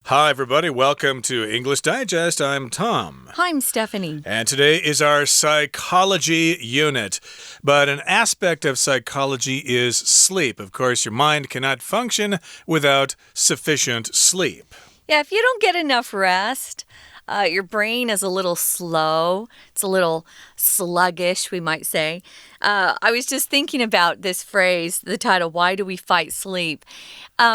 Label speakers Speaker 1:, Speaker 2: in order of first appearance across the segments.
Speaker 1: Hi, everybody. Welcome to English Digest. I'm Tom.
Speaker 2: Hi, I'm Stephanie.
Speaker 1: And today is our psychology unit. But an aspect of psychology is sleep. Of course, your mind cannot function without sufficient sleep.
Speaker 2: Yeah, if you don't get enough rest, your brain is a little slow. It's a little sluggish, we might say. I was just thinking about this phrase, the title, Why Do We Fight Sleep?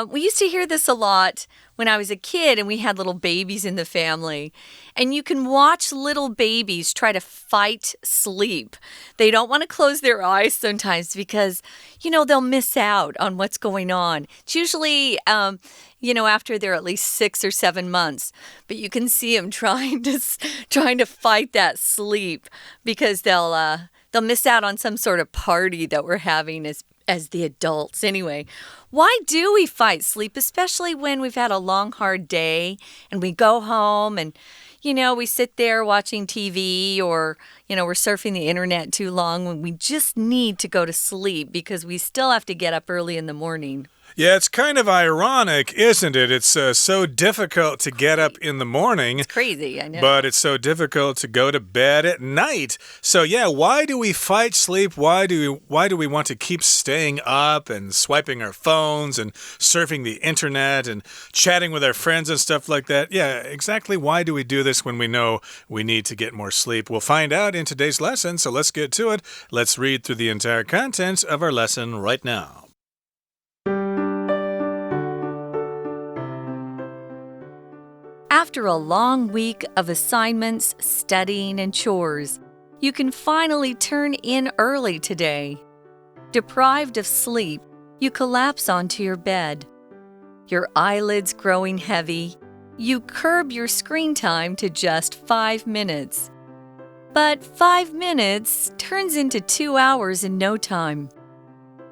Speaker 2: We used to hear this a lot when I was a kid and we had little babies in the family. And you can watch little babies try to fight sleep. They don't want to close their eyes sometimes because, they'll miss out on what's going on. It's usually, after they're at least 6 or 7 months. But you can see them trying to fight that sleep because they'll miss out on some sort of party that we're having as the adults. Anyway, why do we fight sleep, especially when we've had a long, hard day and we go home and, we sit there watching TV or, we're surfing the internet too long when we just need to go to sleep because we still have to get up early in the morning.
Speaker 1: Yeah, it's kind of ironic, isn't it? It's so difficult to get up in the morning.
Speaker 2: It's crazy, I know.
Speaker 1: But it's so difficult to go to bed at night. So yeah, why do we fight sleep? Why do we want to keep staying up and swiping our phones and surfing the internet and chatting with our friends and stuff like that? Yeah, exactly why do we do this when we know we need to get more sleep? We'll find out in today's lesson, so let's get to it. Let's read through the entire contents of our lesson right now.
Speaker 2: After a long week of assignments, studying, and chores, you can finally turn in early today. Deprived of sleep, you collapse onto your bed. Your eyelids growing heavy, you curb your screen time to just 5 minutes. But 5 minutes turns into 2 hours in no time.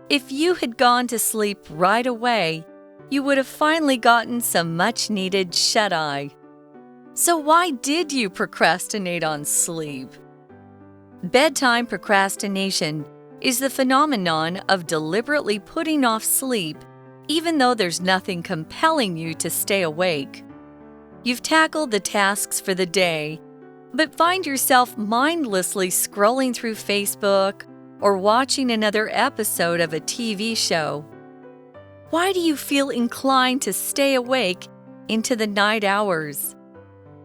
Speaker 2: If you had gone to sleep right away, you would have finally gotten some much-needed shut-eye. So why did you procrastinate on sleep? Bedtime procrastination is the phenomenon of deliberately putting off sleep even though there's nothing compelling you to stay awake. You've tackled the tasks for the day, but find yourself mindlessly scrolling through Facebook or watching another episode of a TV show. Why do you feel inclined to stay awake into the night hours?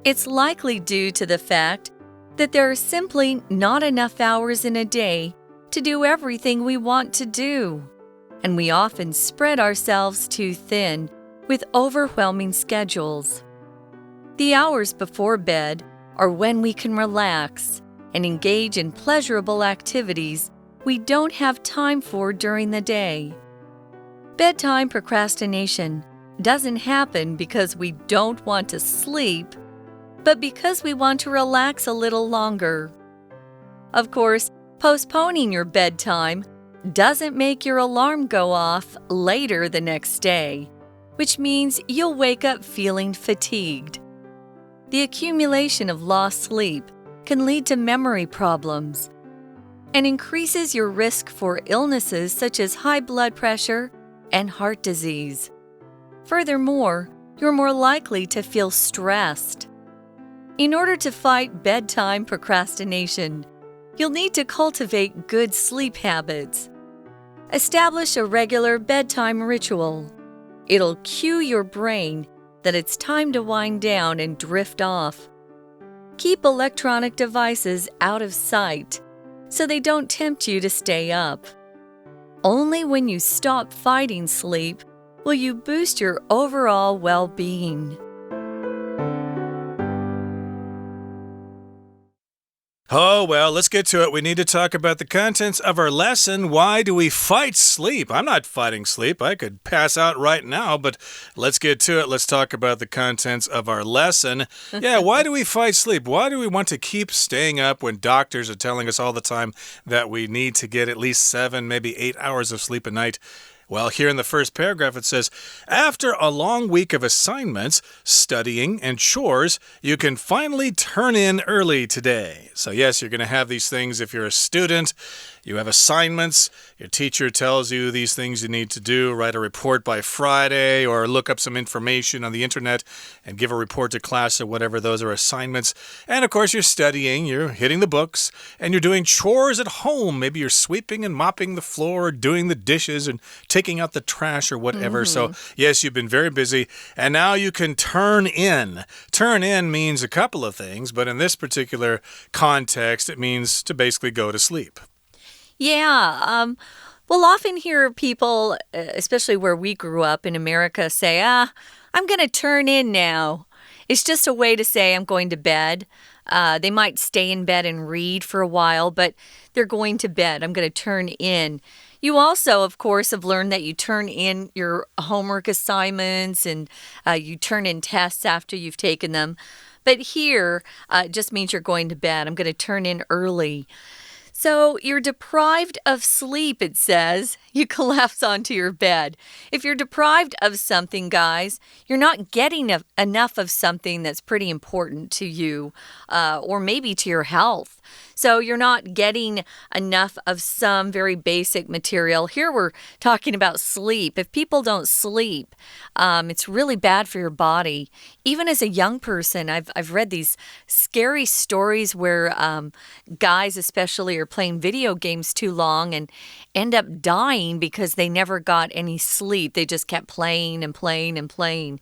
Speaker 2: It's likely due to the fact that there are simply not enough hours in a day to do everything we want to do, and we often spread ourselves too thin with overwhelming schedules. The hours before bed are when we can relax and engage in pleasurable activities we don't have time for during the day. Bedtime procrastination doesn't happen because we don't want to sleep, but because we want to relax a little longer. Of course, postponing your bedtime doesn't make your alarm go off later the next day, which means you'll wake up feeling fatigued. The accumulation of lost sleep can lead to memory problems and increases your risk for illnesses such as high blood pressure and heart disease. Furthermore, you're more likely to feel stressed. In order to fight bedtime procrastination, you'll need to cultivate good sleep habits. Establish a regular bedtime ritual. It'll cue your brain that it's time to wind down and drift off. Keep electronic devices out of sight so they don't tempt you to stay up. Only when you stop fighting sleep will you boost your overall well-being.
Speaker 1: Oh, well, let's get to it. We need to talk about the contents of our lesson. Why do we fight sleep? I'm not fighting sleep. I could pass out right now, but let's get to it. Let's talk about the contents of our lesson. Yeah, why do we fight sleep? Why do we want to keep staying up when doctors are telling us all the time that we need to get at least 7, maybe 8 hours of sleep a night? Well, here in the first paragraph it says, after a long week of assignments, studying, and chores, you can finally turn in early today. So yes, you're going to have these things if you're a student. You have assignments. Your teacher tells you these things you need to do. Write a report by Friday or look up some information on the internet and give a report to class or whatever. Those are assignments. And, of course, you're studying. You're hitting the books. And you're doing chores at home. Maybe you're sweeping and mopping the floor, doing the dishes and taking out the trash or whatever. So, yes, you've been very busy. And now you can turn in. Turn in means a couple of things, but in this particular context, it means to basically go to sleep.
Speaker 2: Yeah, we'll often hear people, especially where we grew up in America, say, I'm going to turn in now. It's just a way to say I'm going to bed. They might stay in bed and read for a while, but they're going to bed. I'm going to turn in. You also, of course, have learned that you turn in your homework assignments and you turn in tests after you've taken them. But here, it just means you're going to bed. I'm going to turn in early. So you're deprived of sleep, it says. You collapse onto your bed. If you're deprived of something, guys, you're not getting enough of something that's pretty important to you or maybe to your health. So you're not getting enough of some very basic material. Here we're talking about sleep. If people don't sleep, it's really bad for your body. Even as a young person, I've read these scary stories where guys especially are playing video games too long and end up dying because they never got any sleep. They just kept playing and playing and playing.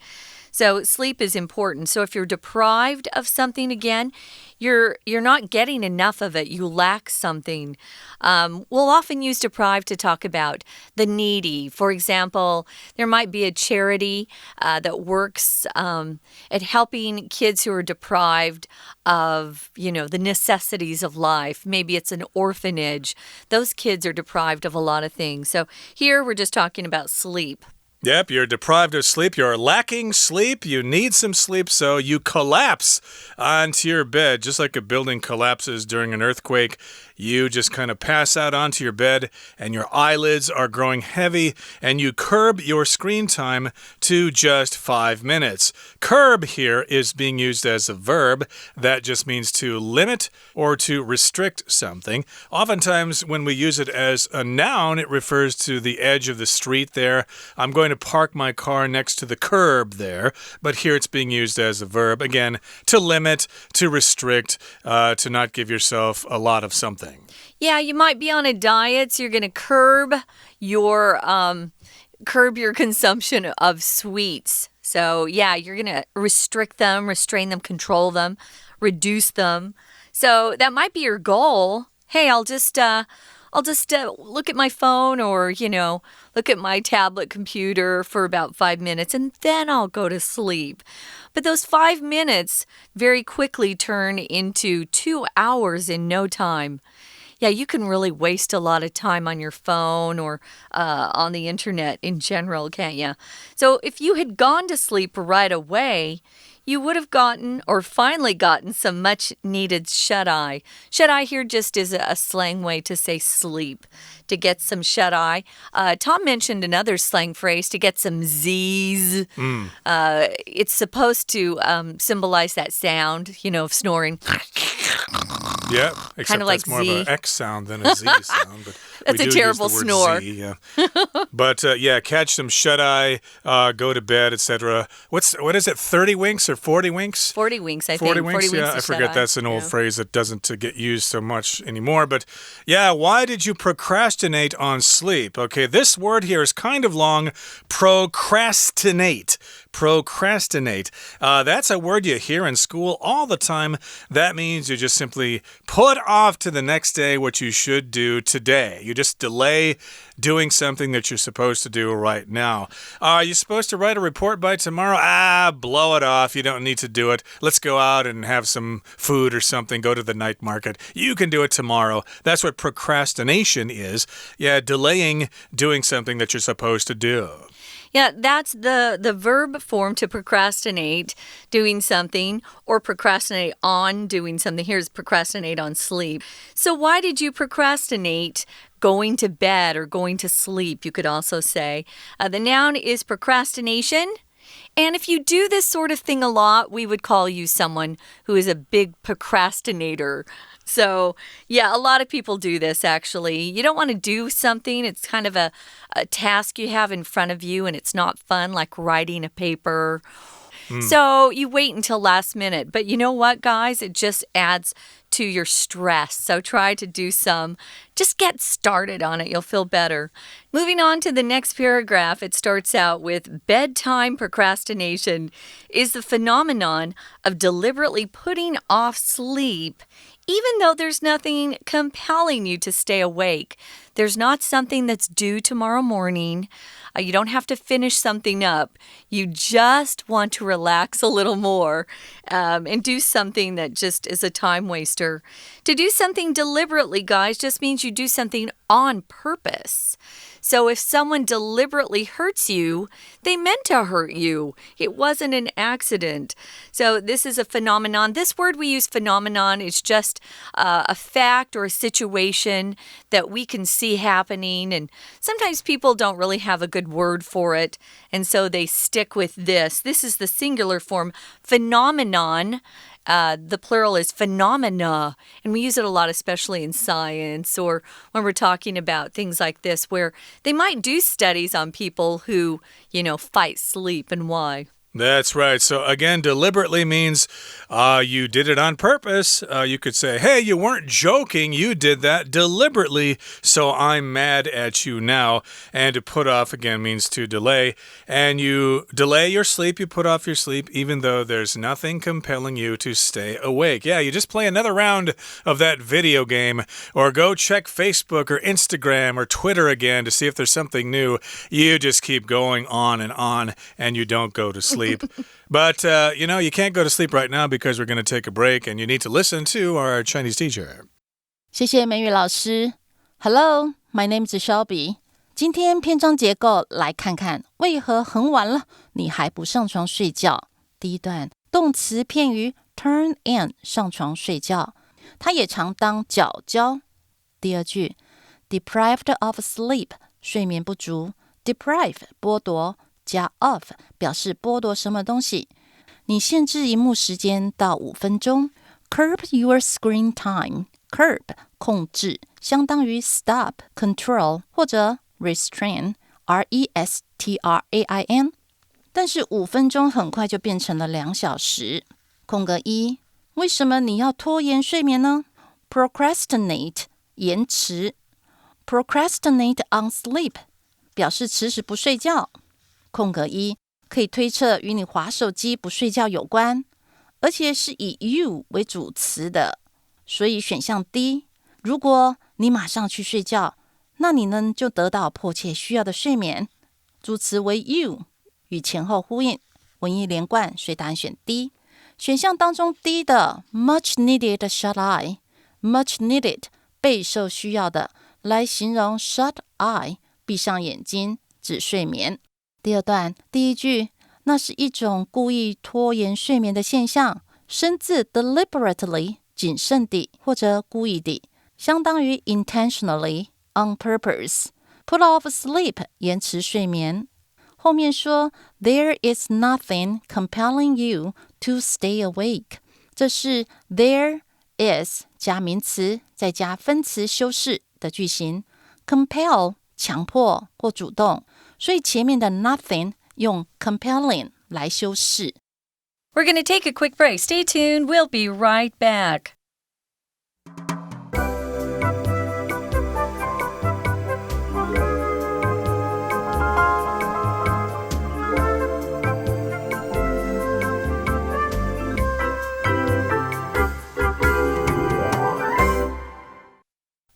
Speaker 2: So sleep is important. So if you're deprived of something again, you're not getting enough of it. You lack something. We'll often use deprived to talk about the needy. For example, there might be a charity that works at helping kids who are deprived of, the necessities of life. Maybe it's an orphanage. Those kids are deprived of a lot of things. So here we're just talking about sleep.
Speaker 1: Yep, you're deprived of sleep. You're lacking sleep. You need some sleep, so you collapse onto your bed. Just like a building collapses during an earthquake, you just kind of pass out onto your bed and your eyelids are growing heavy and you curb your screen time to just 5 minutes. Curb here is being used as a verb. That just means to limit or to restrict something. Oftentimes, when we use it as a noun, it refers to the edge of the street there. I'm going to park my car next to the curb there, but here it's being used as a verb. Again, to limit, to restrict, to not give yourself a lot of something.
Speaker 2: Yeah, you might be on a diet, so you're going to curb your consumption of sweets. So, yeah, you're going to restrict them, restrain them, control them, reduce them. So that might be your goal. Hey, I'll just look at my phone or, look at my tablet computer for about 5 minutes and then I'll go to sleep. But those 5 minutes very quickly turn into 2 hours in no time. Yeah, you can really waste a lot of time on your phone or on the internet in general, can't you? So if you had gone to sleep right away, you would have finally gotten some much needed shut-eye. Shut-eye here just is a slang way to say sleep, to get some shut-eye. Tom mentioned another slang phrase, to get some Z's. It's supposed to symbolize that sound, of snoring.
Speaker 1: Yeah, except
Speaker 2: like
Speaker 1: that's more
Speaker 2: Z.
Speaker 1: of an X sound than a Z sound. But
Speaker 2: that's a terrible snore.
Speaker 1: Z, yeah. But catch some shut-eye, go to bed, etc. What is it? 30 winks or 40 winks?
Speaker 2: 40 winks, I think.
Speaker 1: 40 winks, yeah. I forget that's an old phrase that doesn't get used so much anymore. But yeah, why did you procrastinate on sleep? Okay, this word here is kind of long. Procrastinate. Procrastinate. That's a word you hear in school all the time. That means you just simply put off to the next day what you should do today. You just delay doing something that you're supposed to do right now. Are you supposed to write a report by tomorrow? Blow it off. You don't need to do it. Let's go out and have some food or something. Go to the night market. You can do it tomorrow. That's what procrastination is. Yeah, delaying doing something that you're supposed to do.
Speaker 2: Yeah, that's the verb form to procrastinate, doing something, or procrastinate on doing something. Here's procrastinate on sleep. So why did you procrastinate going to bed or going to sleep, you could also say? The noun is procrastination, And if you do this sort of thing a lot, we would call you someone who is a big procrastinator. So, yeah, a lot of people do this, actually. You don't want to do something. It's kind of a task you have in front of you, and it's not fun, like writing a paper. So you wait until last minute. But you know what, guys? It just adds to your stress. So try to do some. Just get started on it. You'll feel better. Moving on to the next paragraph, it starts out with bedtime procrastination is the phenomenon of deliberately putting off sleep even though there's nothing compelling you to stay awake. There's not something that's due tomorrow morning. You don't have to finish something up. You just want to relax a little more and do something that just is a time waster. To do something deliberately, guys, just means you do something on purpose. So if someone deliberately hurts you, they meant to hurt you. It wasn't an accident. So this is a phenomenon. This word we use, phenomenon, is just a fact or a situation that we can see happening. And sometimes people don't really have a good word for it. And so they stick with this. This is the singular form, phenomenon. The plural is phenomena, and we use it a lot, especially in science or when we're talking about things like this, where they might do studies on people who, fight sleep and why.
Speaker 1: That's right. So again, deliberately means you did it on purpose. You could say, hey, you weren't joking. You did that deliberately, so I'm mad at you now. And to put off, again, means to delay. And you delay your sleep, you put off your sleep, even though there's nothing compelling you to stay awake. Yeah, you just play another round of that video game, or go check Facebook or Instagram or Twitter again to see if there's something new. You just keep going on, and you don't go to sleep. But, you can't go to sleep right now because we're going to take a break and you need to listen to our Chinese teacher.
Speaker 3: 谢谢美语老师。Hello, my name is Shelby. 今天篇章结构来看看为何很晚了你还不上床睡觉。第一段，动词片语 turn in 上床睡觉，它也常当脚交。第二句 deprived of sleep 睡眠不足， deprive 剥夺加 of 表示剥夺什么东西。你限制萤幕时间到5分钟。Curb your screen time. Curb 控制，相当于 stop, control 或者 restrain, R-E-S-T-R-A-I-N。但是5分钟很快就变成了2小时。空格1，为什么你要拖延睡眠呢？ Procrastinate 延迟。Procrastinate on sleep 表示迟迟不睡觉。空格1可以推测与你滑手机不睡觉有关，而且是以 you 为主词的，所以选项 D， 如果你马上去睡觉，那你呢就得到迫切需要的睡眠。主词为 you， 与前后呼应，文意连贯，所以答案选 D。选项当中 D 的 much needed shut eye， much needed 备受需要的，来形容 shut eye 闭上眼睛指睡眠。第二段第一句，那是一种故意拖延睡眠的现象，生字 deliberately 谨慎地或者故意地，相当于 intentionally on purpose。 Put off sleep 延迟睡眠。后面说 there is nothing compelling you to stay awake， 这是 there is 加名词再加分词修饰的句型。 compel 强迫或主动，所以前面的 nothing 用 compelling 来修饰。
Speaker 2: We're going to take a quick break. Stay tuned. We'll be right back.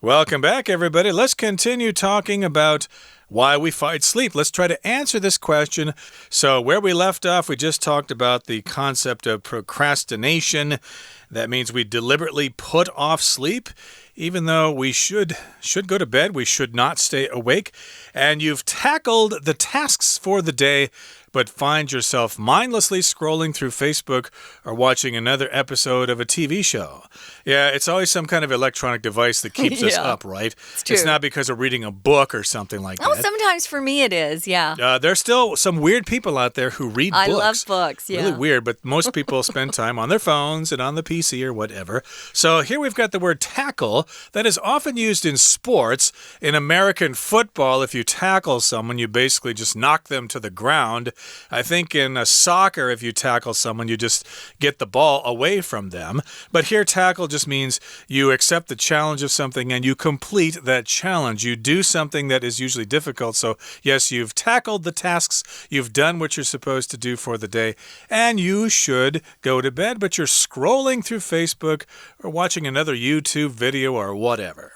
Speaker 1: Welcome back, everybody. Let's continue talking about why we fight sleep. Let's try to answer this question. So where we left off, we just talked about the concept of procrastination. That means we deliberately put off sleep. Even though we should go to bed, we should not stay awake. And you've tackled the tasks for the day, but find yourself mindlessly scrolling through Facebook or watching another episode of a TV show. Yeah, it's always some kind of electronic device that keeps us up, right?
Speaker 2: It's true.
Speaker 1: It's not because we're reading a book or something like that.
Speaker 2: Oh, sometimes for me it is, yeah.
Speaker 1: There's still some weird people out there who read books.
Speaker 2: I love books, yeah.
Speaker 1: Really weird, but most people spend time on their phones and on the PC or whatever. So here we've got the word tackle that is often used in sports. In American football, if you tackle someone, you basically just knock them to the ground. I think in soccer, if you tackle someone, you just get the ball away from them. But here, tackle just means you accept the challenge of something and you complete that challenge. You do something that is usually difficult. So, yes, you've tackled the tasks. You've done what you're supposed to do for the day. And you should go to bed, but you're scrolling through Facebook or watching another YouTube video or whatever.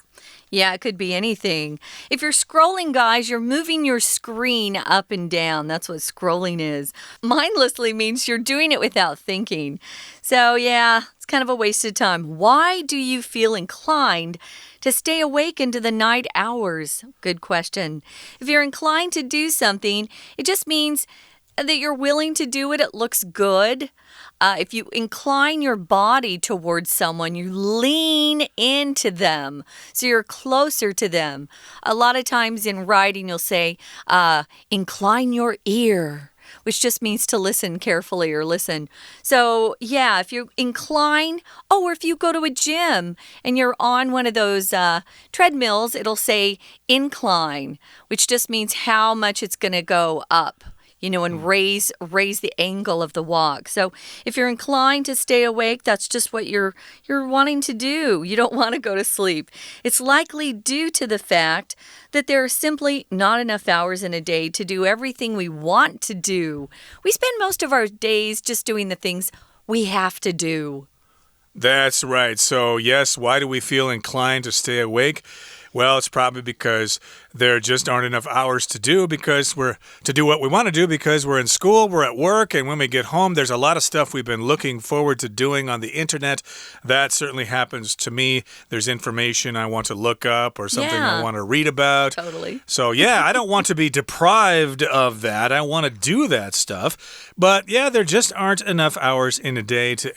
Speaker 2: Yeah, it could be anything. If you're scrolling, guys, you're moving your screen up and down. That's what scrolling is. Mindlessly means you're doing it without thinking. So, yeah, it's kind of a waste of time. Why do you feel inclined to stay awake into the night hours? Good question. If you're inclined to do something, it just means that you're willing to do it. It looks good. If you incline your body towards someone, you lean into them, so you're closer to them. A lot of times in writing, you'll say, incline your ear, which just means to listen carefully or listen. So, yeah, if you incline, or if you go to a gym and you're on one of those treadmills, it'll say incline, which just means how much it's going to go up. And raise the angle of the walk. So if you're inclined to stay awake, that's just what you're wanting to do. You don't want to go to sleep. It's likely due to the fact that there are simply not enough hours in a day to do everything we want to do. We spend most of our days just doing the things we have to do.
Speaker 1: That's right. So, yes, why do we feel inclined to stay awake? Well, it's probably because there just aren't enough hours to do what we want to do because we're in school, we're at work, and when we get home, there's a lot of stuff we've been looking forward to doing on the internet. That certainly happens to me. There's information I want to look up or something I want to read about.
Speaker 2: Totally.
Speaker 1: So, yeah, I don't want to be deprived of that. I want to do that stuff. But, yeah, there just aren't enough hours in a day to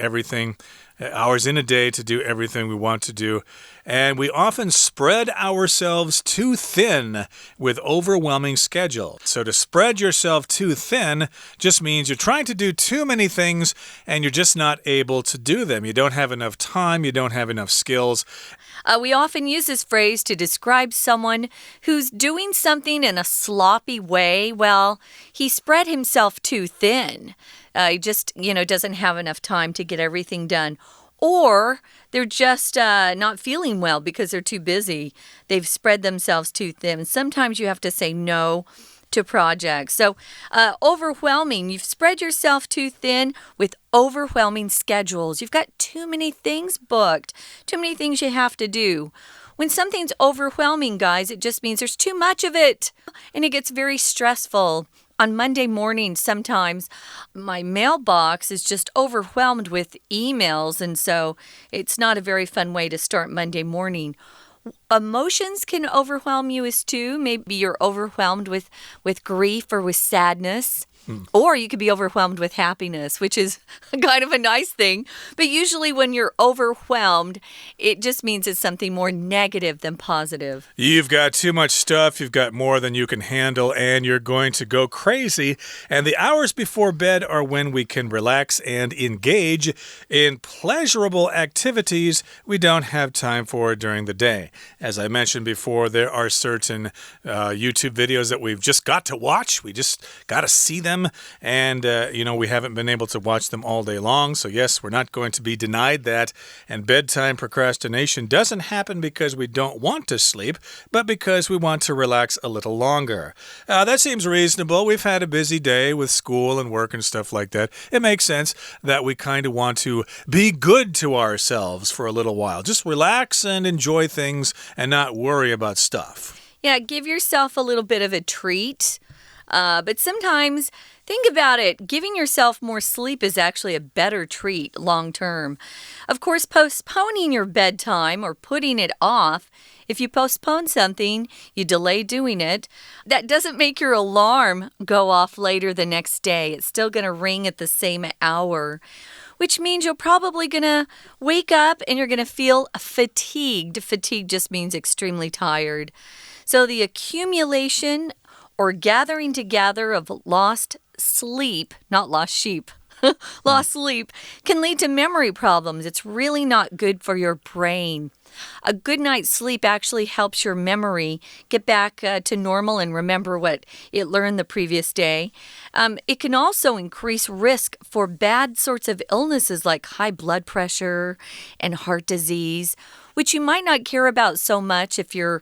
Speaker 1: do everything we want to do. And we often spread ourselves too thin with overwhelming schedule. So to spread yourself too thin just means you're trying to do too many things and you're just not able to do them. You don't have enough time, you don't have enough skills.
Speaker 2: We often use this phrase to describe someone who's doing something in a sloppy way. Well, he spread himself too thin. He just, doesn't have enough time to get everything done. Or they're just not feeling well because they're too busy. They've spread themselves too thin. Sometimes you have to say no to projects. So overwhelming. You've spread yourself too thin with overwhelming schedules. You've got too many things booked, too many things you have to do. When something's overwhelming, guys, it just means there's too much of it, and it gets very stressful. On Monday morning, sometimes my mailbox is just overwhelmed with emails, and so it's not a very fun way to start Monday morning. Emotions can overwhelm you as too. Maybe you're overwhelmed with grief or with sadness. Or you could be overwhelmed with happiness, which is kind of a nice thing. But usually when you're overwhelmed, it just means it's something more negative than positive.
Speaker 1: You've got too much stuff, you've got more than you can handle, and you're going to go crazy. And the hours before bed are when we can relax and engage in pleasurable activities we don't have time for during the day. As I mentioned before, there are certain YouTube videos that we've just got to watch. We just got to see them. And, we haven't been able to watch them all day long. So, yes, we're not going to be denied that. And bedtime procrastination doesn't happen because we don't want to sleep, but because we want to relax a little longer. That seems reasonable. We've had a busy day with school and work and stuff like that. It makes sense that we kind of want to be good to ourselves for a little while. Just relax and enjoy things and not worry about stuff.
Speaker 2: Yeah, give yourself a little bit of a treat. But sometimes, think about it, giving yourself more sleep is actually a better treat long term. Of course, postponing your bedtime or putting it off, if you postpone something, you delay doing it, that doesn't make your alarm go off later the next day. It's still going to ring at the same hour, which means you're probably going to wake up and you're going to feel fatigued. Fatigue just means extremely tired. So the accumulation or gathering together of lost sleep, not lost sheep, lost sleep, can lead to memory problems. It's really not good for your brain. A good night's sleep actually helps your memory get back to normal and remember what it learned the previous day. It can also increase risk for bad sorts of illnesses like high blood pressure and heart disease, which you might not care about so much if you're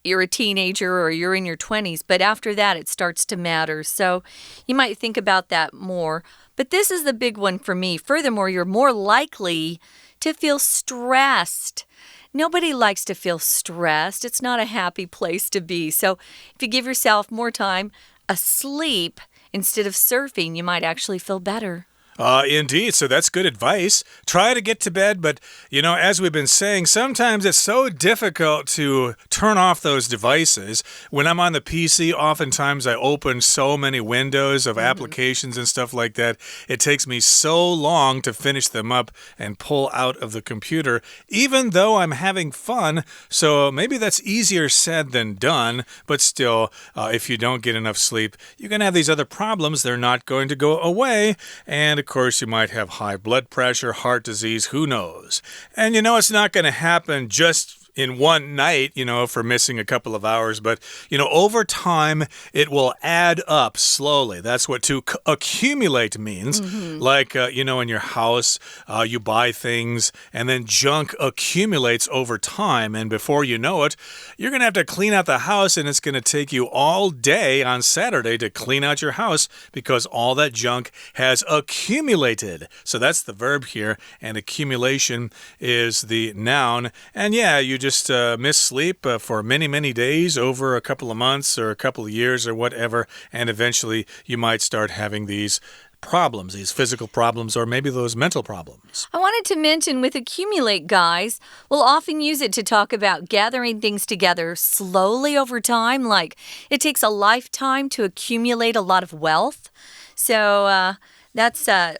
Speaker 2: a teenager or you're in your 20s, but after that it starts to matter. So you might think about that more. But this is the big one for me. Furthermore, you're more likely to feel stressed. Nobody likes to feel stressed. It's not a happy place to be. So if you give yourself more time asleep instead of surfing, you might actually feel better.
Speaker 1: Indeed. So that's good advice. Try to get to bed, but, as we've been saying, sometimes it's so difficult to turn off those devices. When I'm on the PC, oftentimes I open so many windows of applications and stuff like that. It takes me so long to finish them up and pull out of the computer, even though I'm having fun. So maybe that's easier said than done, but still, if you don't get enough sleep, you're going to have these other problems. They're not going to go away. And of course, you might have high blood pressure, heart disease, who knows? And it's not going to happen just in one night, for missing a couple of hours. But, over time, it will add up slowly. That's what to accumulate means. Like, in your house, you buy things and then junk accumulates over time. And before you know it, you're going to have to clean out the house and it's going to take you all day on Saturday to clean out your house because all that junk has accumulated. So that's the verb here. And accumulation is the noun. And yeah, you just miss sleep for many, many days over a couple of months or a couple of years or whatever, and eventually you might start having these problems, these physical problems, or maybe those mental problems.
Speaker 2: I wanted to mention with accumulate, guys, we'll often use it to talk about gathering things together slowly over time, like it takes a lifetime to accumulate a lot of wealth. So that's a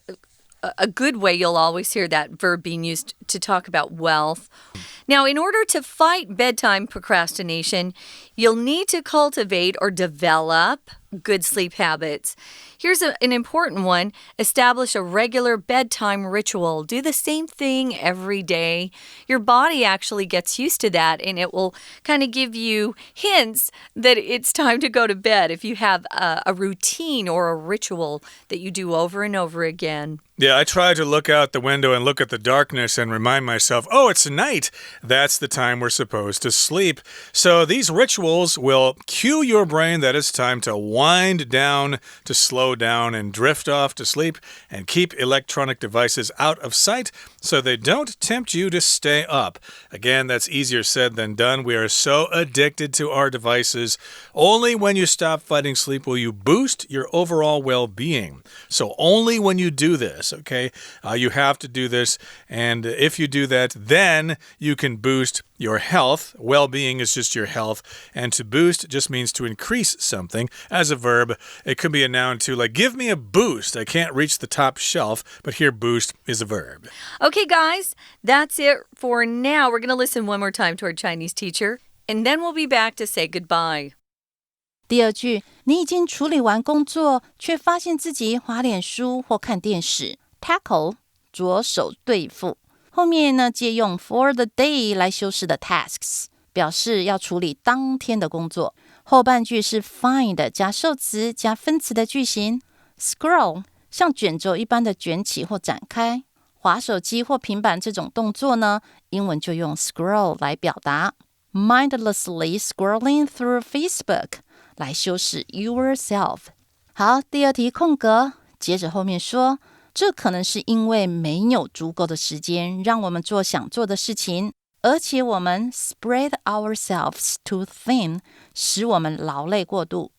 Speaker 2: good way you'll always hear that verb being used to talk about wealth. Now, in order to fight bedtime procrastination, you'll need to cultivate or develop good sleep habits. Here's an important one. Establish a regular bedtime ritual. Do the same thing every day. Your body actually gets used to that, and it will kind of give you hints that it's time to go to bed if you have a routine or a ritual that you do over and over again.
Speaker 1: Yeah, I try to look out the window and look at the darkness and remind myself, oh, it's night. That's the time we're supposed to sleep. So these rituals will cue your brain that it's time to wind down, to slow down and drift off to sleep, and keep electronic devices out of sight so they don't tempt you to stay up. Again, that's easier said than done. We are so addicted to our devices. Only when you stop fighting sleep will you boost your overall well-being. So only when you do this, okay? You have to do this, and if you do that, then you can boost your health. Well-being is just your health, and to boost just means to increase something. As a verb, it could be a noun too, like give me a boost. I can't reach the top shelf, but here boost is a verb.
Speaker 2: Okay, guys, that's it for now. We're going to listen one more time to our Chinese teacher, and then we'll be back to say goodbye.
Speaker 3: 第二句，你已经处理完工作，却发现自己滑脸书或看电视。Tackle 着手对付，后面呢借用 for the day 来修饰的 tasks， 表示要处理当天的工作。后半句是 find 加受词加分词的句型。Scroll 像卷轴一般的卷起或展开。滑手机或平板这种动作呢，英文就用 scroll 来表达。Mindlessly scrolling through Facebook 来修饰 yourself。 好，第二题空格，接着后面说，这可能是因为没有足够的时间让我们做想做的事情，而且我们 spread ourselves too thin 使我们劳累过度。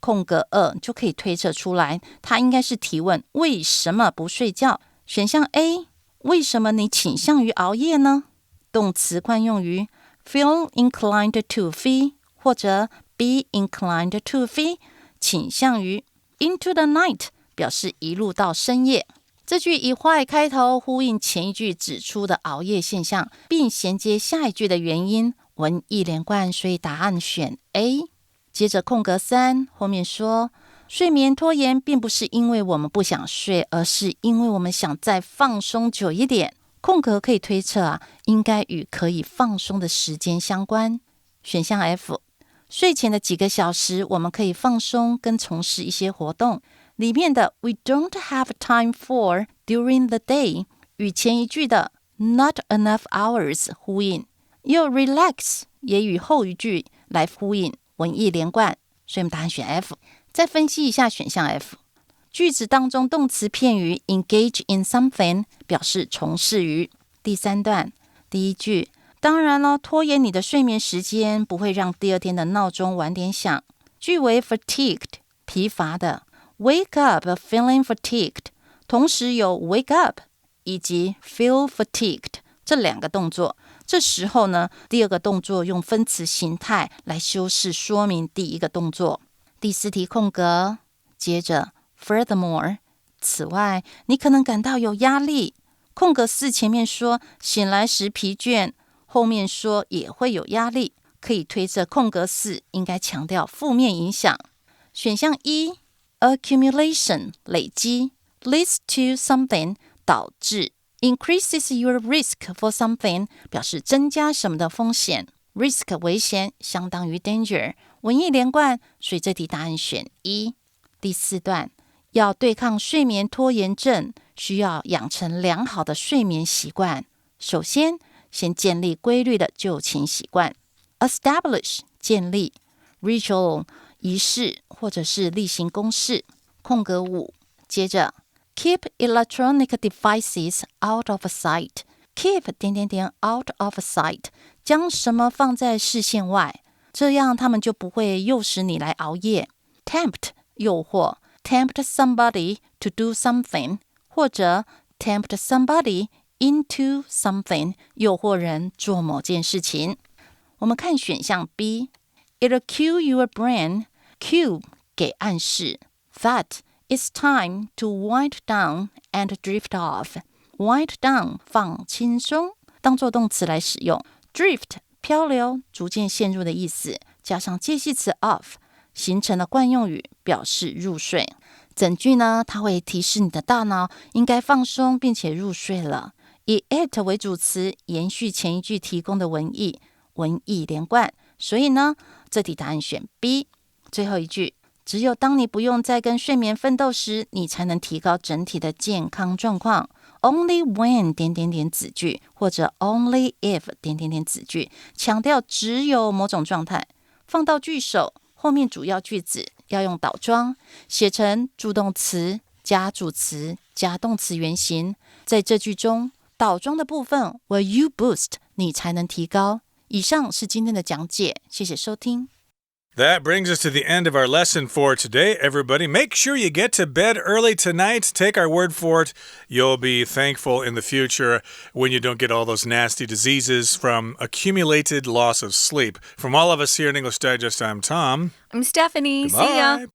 Speaker 3: 空格2就可以推测出来，它应该是提问为什么不睡觉。选项 A， 为什么你倾向于熬夜呢？动词惯用于 feel inclined to feel 或者 be inclined to feel， 倾向于 into the night 表示一路到深夜。这句以 why 开头，呼应前一句指出的熬夜现象，并衔接下一句的原因，文意连贯，所以答案选 A。 接着空格3后面说，睡眠拖延并不是因为我们不想睡，而是因为我们想再放松久一点。空格可以推测应该与可以放松的时间相关。选项 F， 睡前的几个小时我们可以放松跟从事一些活动。里面的 We don't have time for during the day 与前一句的 Not enough hours 呼应，又 relax 也与后一句来呼应，文意连贯，所以我们答案选 F。 再分析一下选项 F， 句子当中动词片语 engage in something 表示从事于。第三段第一句，当然了，拖延你的睡眠时间不会让第二天的闹钟晚点响。句为 fatigued 疲乏的， wake up feeling fatigued 同时有 wake up 以及 feel fatigued 这两个动作。这时候呢，第二个动作用分词形态来修饰说明第一个动作。第四题空格，接着 furthermore 此外，你可能感到有压力。空格4前面说醒来时疲倦，后面说也会有压力，可以推测空格4应该强调负面影响。选项1 accumulation 累积 leads to something 导致， increases your risk for something 表示增加什么的风险， risk 危险相当于 danger， 文意连贯，所以这题答案选1。第四段，要对抗睡眠拖延症，需要养成良好的睡眠习惯。首先建立规律的就寝习惯。 establish 建立， ritual 仪式或者是例行公事。空格5，接着 keep electronic devices out of sight。 keep ... out of sight 将什么放在视线外，这样他们就不会诱使你来熬夜。 tempt 诱惑， tempt somebody to do something 或者 tempt somebody into something 诱惑人做某件事情。我们看选项 B， It'll cue your brain， cue 给暗示 that it's time to wind down and drift off。 wind down 放轻松，当作动词来使用。 drift 漂流，逐渐陷入的意思，加上介系词 off 形成了惯用语，表示入睡。整句呢，它会提示你的大脑应该放松并且入睡了。以 it 为主词，延续前一句提供的文意，文意连贯，所以呢，这题答案选 B。 最后一句，只有当你不用再跟睡眠奋斗时，你才能提高整体的健康状况。 Only when ... 子句或者 only if ... 子句，强调只有某种状态。放到句首，后面主要句子要用倒装，写成助动词加主词加动词原形。在这句中，倒装的部分 will you boost 你才能提高。以上是今天的讲解，谢谢收听。
Speaker 1: That brings us to the end of our lesson for today, everybody. Make sure you get to bed early tonight. Take our word for it. You'll be thankful in the future when you don't get all those nasty diseases from accumulated loss of sleep. From all of us here in English Digest, I'm Tom.
Speaker 2: I'm Stephanie.
Speaker 1: Goodbye.
Speaker 2: See ya.